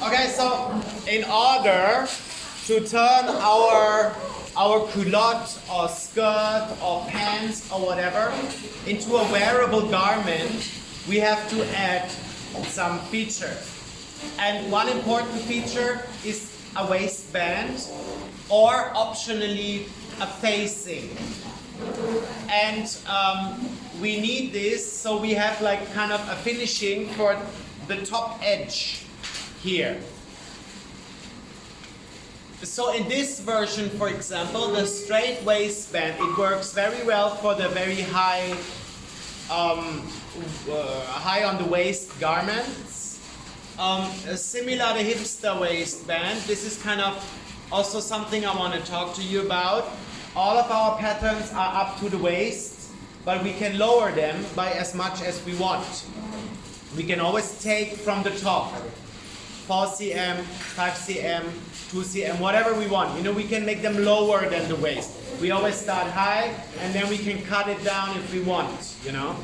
Okay, so in order to turn our culotte or skirt or pants or whatever into a wearable garment, we have to add some features. And one important feature is a waistband or optionally a facing. And we need this so we have like kind of a finishing for the top edge here. So in this version, for example, the straight waistband, it works very well for the very high on the waist garments. Similar to hipster waistband, this is kind of also something I want to talk to you about. All of our patterns are up to the waist, but we can lower them by as much as we want. We can always take from the top, 4 cm, 5 cm, 2 cm, whatever we want. You know, we can make them lower than the waist. We always start high, and then we can cut it down if we want, you know.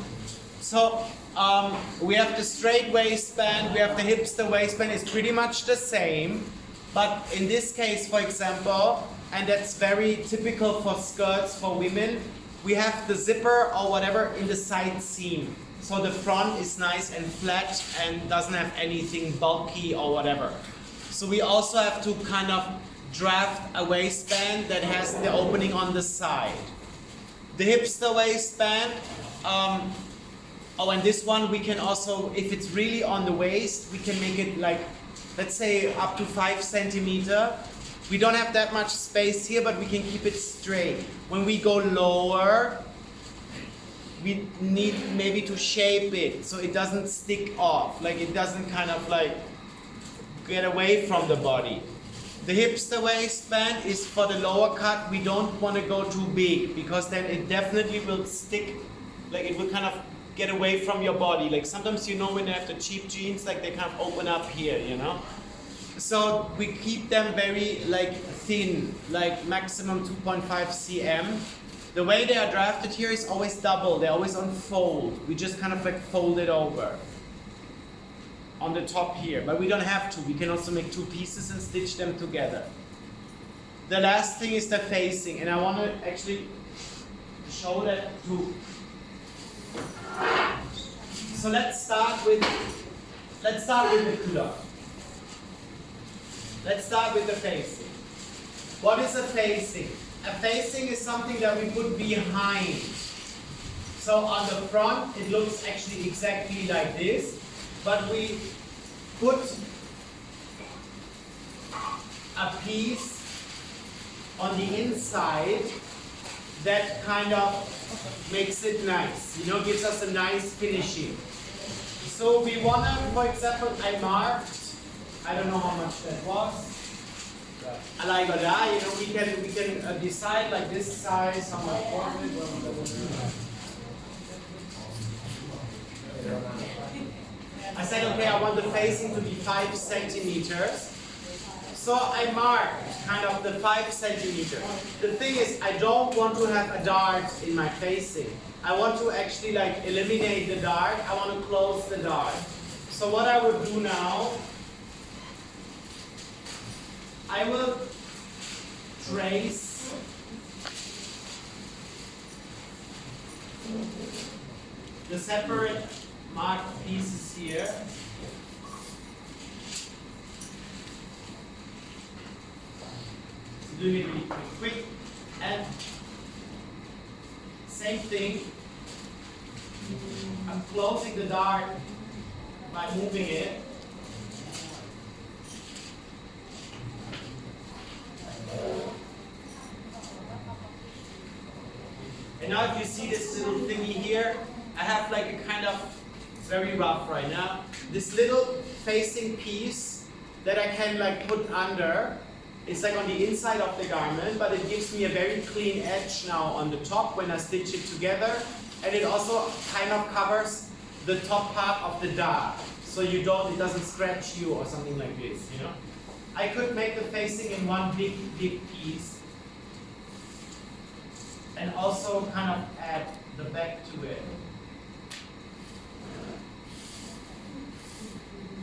So we have the straight waistband, we have the hipster waistband, it's pretty much the same. But in this case, for example, and that's very typical for skirts for women, we have the zipper or whatever in the side seam. So the front is nice and flat and doesn't have anything bulky or whatever. So we also have to kind of draft a waistband that has the opening on the side. The hipster waistband, and this one we can also, if it's really on the waist, we can make it like, let's say up to 5 centimeter. We don't have that much space here, but we can keep it straight. When we go lower, we need maybe to shape it so it doesn't stick off, like it doesn't kind of like get away from the body. The hipster waistband is for the lower cut. We don't want to go too big because then it definitely will stick, like it will kind of get away from your body. Like sometimes, you know, when you have the cheap jeans, like they kind of open up here, you know. So we keep them very like thin, like maximum 2.5 cm. The way they are drafted here is always double. They're always on fold. We just kind of like fold it over on the top here, but we don't have to. We can also make 2 pieces and stitch them together. The last thing is the facing, and I want to actually show that too. So let's start with the culotte. Let's start with the facing. What is a facing? A facing is something that we put behind. So on the front, it looks actually exactly like this, but we put a piece on the inside that kind of makes it nice, you know, gives us a nice finishing. So we want to, for example, I marked, I don't know how much that was, like that, you know, we can decide like this size, how much for I said, okay, I want the facing to be 5 centimeters. So I marked kind of the 5 centimeters. The thing is, I don't want to have a dart in my facing. I want to actually like eliminate the dart. I want to close the dart. So what I would do now, I will trace the separate marked pieces here. Doing it really quick. And same thing, I'm closing the dart by moving it. And now if you see this little thingy here, I have like a kind of, it's very rough right now, this little facing piece that I can like put under. It's like on the inside of the garment, but it gives me a very clean edge now on the top when I stitch it together. And it also kind of covers the top part of the dart. So it doesn't scratch you or something like this, you know. I could make the facing in one big piece. And also kind of add the back to it.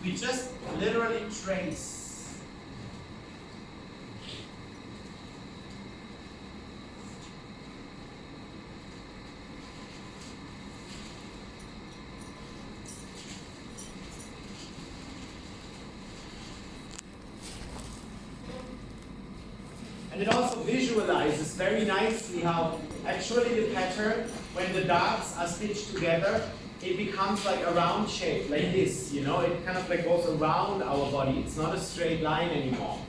We we just literally trace. And it also visualizes very nicely how actually the pattern, when the dots are stitched together, it becomes like a round shape, like this, you know, it kind of like goes around our body. It's not a straight line anymore.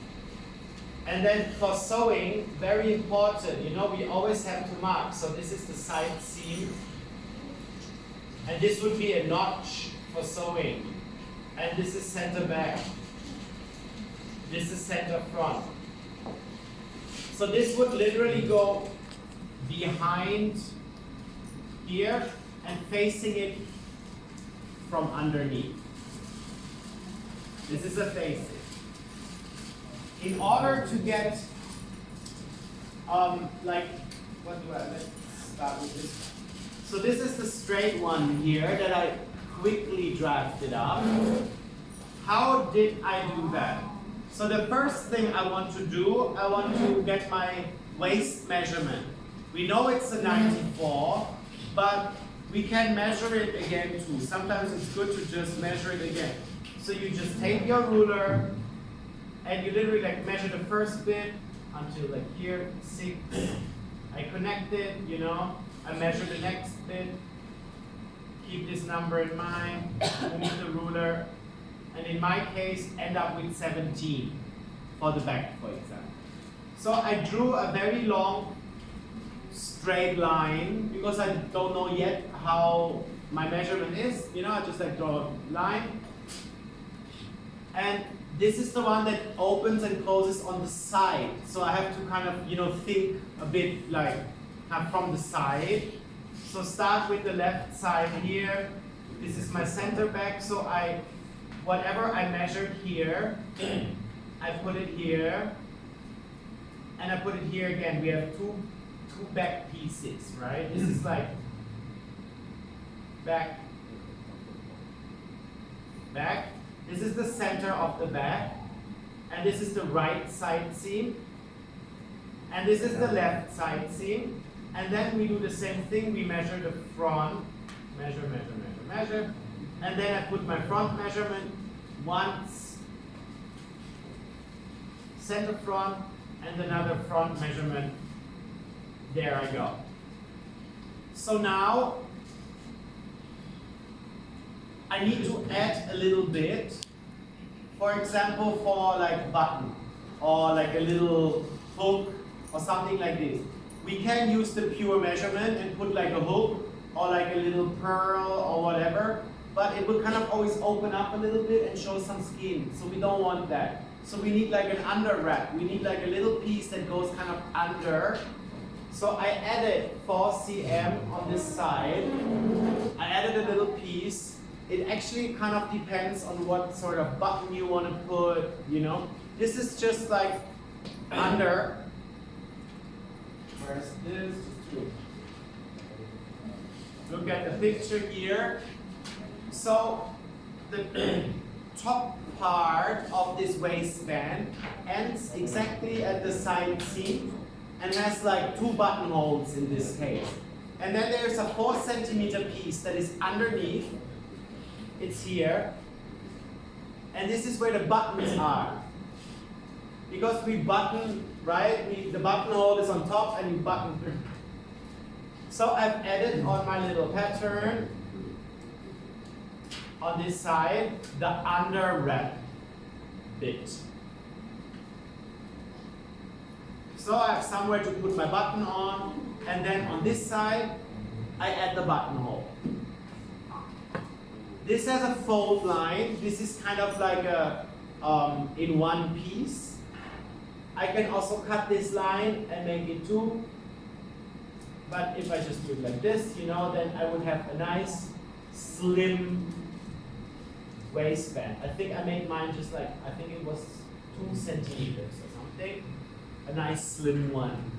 And then for sewing, very important, you know, we always have to mark. So this is the side seam. And this would be a notch for sewing. And this is center back. This is center front. So this would literally go behind here and facing it from underneath. This is a facing. In order to get, let's start with this. So this is the straight one here that I quickly drafted up. How did I do that? So the first thing I want to do, I want to get my waist measurement. We know it's a 94, but we can measure it again too. Sometimes it's good to just measure it again. So you just take your ruler and you literally like measure the first bit until like here, 6. I connect it, you know, I measure the next bit. Keep this number in mind, move the ruler, and in my case, end up with 17 for the back, for example. So I drew a very long straight line because I don't know yet how my measurement is. You know, I just like draw a line. And this is the one that opens and closes on the side. So I have to kind of, you know, think a bit like from the side. So start with the left side here. This is my center back. So whatever I measured here, I put it here, and I put it here again. We have two back pieces, right? This is like back. This is the center of the back, and this is the right side seam, and this is the left side seam, and then we do the same thing. We measure the front, measure, and then I put my front measurement once, center front, and another front measurement. There I go. So now I need to add a little bit, for example, for like button or like a little hook or something like this. We can use the pure measurement and put like a hook or like a little pearl or whatever, but it will kind of always open up a little bit and show some skin. So we don't want that. So we need like an under wrap. We need like a little piece that goes kind of under. So I added 4 cm on this side. I added a little piece. It actually kind of depends on what sort of button you want to put, you know. This is just like under. Where's this? Look at the picture here. So the top part of this waistband ends exactly at the side seam and has like 2 buttonholes in this case. And then there's a 4 centimeter piece that is underneath. It's here. And this is where the buttons are. Because we button, right? The buttonhole is on top and you button through. So I've added on my little pattern on this side the under wrap bit. So I have somewhere to put my button on, and then on this side I add the buttonhole. This has a fold line. This is kind of like a in one piece. I can also cut this line and make it 2. But if I just do it like this, you know, then I would have a nice slim waistband. I think I made mine just like, I think it was 2 centimeters or something. A nice slim one.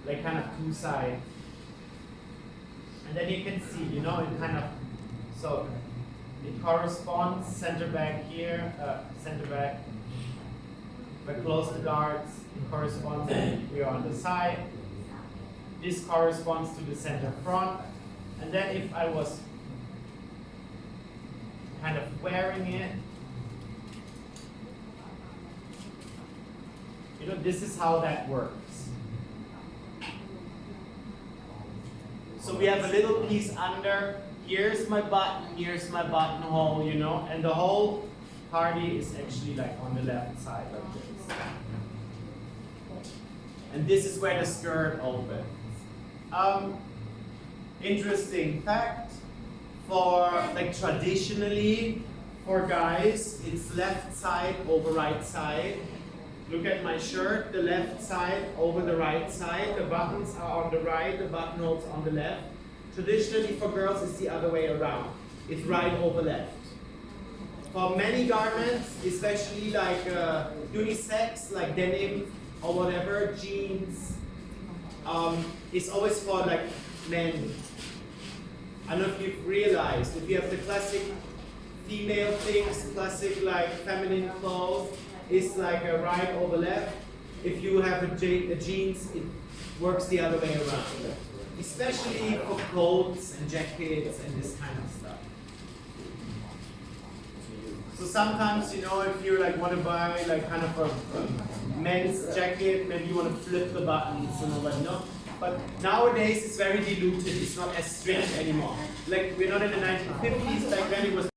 Like kind of 2 sides. And then you can see, you know, it kind of, so it corresponds, center back here, center back, but close the darts, it corresponds here on the side. This corresponds to the center front. And then if I was kind of wearing it, you know, this is how that works. So we have a little piece under, here's my buttonhole, you know, and the whole party is actually like on the left side like this. And this is where the skirt opens. Interesting fact, for like traditionally, for guys, it's left side over right side. Look at my shirt, the left side over the right side. The buttons are on the right, the buttonholes on the left. Traditionally for girls, it's the other way around. It's right over left. For many garments, especially like unisex, like denim or whatever, jeans, it's always for like men. I don't know if you've realized, if you have the classic female things, classic like feminine clothes, it's like a right over left. If you have a jeans, it works the other way around. Especially for coats and jackets and this kind of stuff. So sometimes, you know, if you like want to buy like kind of a men's jacket, maybe you want to flip the buttons and all that, you know. But nowadays it's very diluted. It's not as strict anymore. Like we're not in the 1950s. Back then it was